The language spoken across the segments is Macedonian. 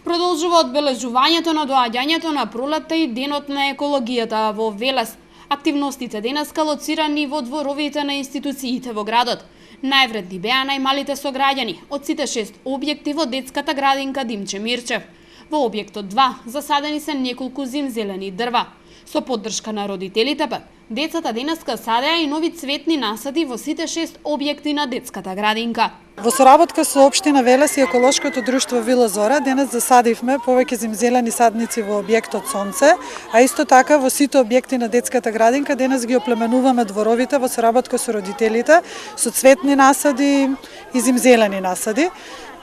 Продолжува одбележувањето на доаѓањето на пролетта и денот на екологијата во Велес. Активностите денеска лоцирани во дворовите на институциите во градот. Највредни беа најмалите сограѓани од сите 6 објекти во детската градинка Димче Мирчев. Во објектот 2 засадени се неколку зимзелени дрва. Со поддршка на родителите пак, децата денеска садеа и нови цветни насади во сите 6 објекти на детската градинка. Во соработка со Општина Велес и еколошкото друштво Вила Зора денес засадивме повеќе зимзелени садници во објектот Сонце, а исто така во сите објекти на детската градинка денес ги оплеменуваме дворовите во соработка со родителите со цветни насади и зимзелени насади.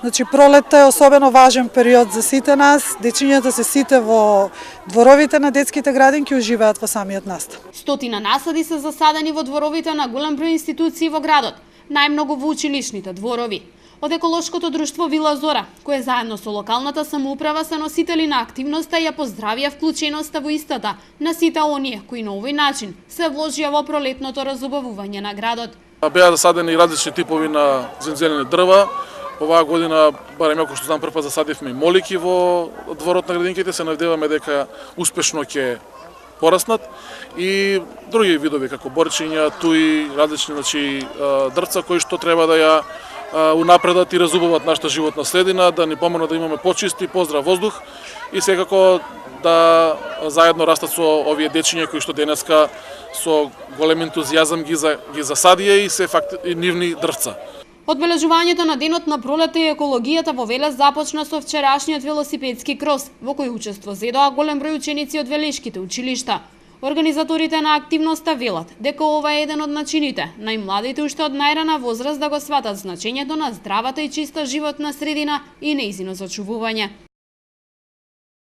Значи, пролетта е особено важен период за сите нас, дечињата се сите во дворовите на детските градинки уживаат во самиот настан. Стотина насади се засадени во дворовите на голем број институции во градот, најмногу во училишните дворови. Од еколошкото друштво Вила Зора, кое заедно со локалната самоуправа се носители на активноста и ја поздравија вклученоста во истата на сите оние кои на овој начин се вложија во пролетното разубавување на градот. Беа засадени различни типови на зимзелени дрва. Оваа година, барем ако што знам, прв пат засадивме и молики во дворот на градинките, се надеваме дека успешно ќе пораснат и други видови како борчиња, туи различни дрвца кои што треба да ја унапредат и разубават нашата животна средина, да ни помогнат да имаме почист и поздрав воздух и секако да заедно растат со овие дечиња кои што денеска со голем ентузијазам ги засадија и се факт и нивни дрвца. Одбележувањето на денот на пролетта и екологијата во Велес започна со вчерашниот велосипедски крос, во кој учество зедоа голем број ученици од велешките училишта. Организаторите на активноста велат дека ова е еден од начините најмладите уште од најрана возраст да го сватат значењето на здравата и чиста животна средина и нејзино зачувување.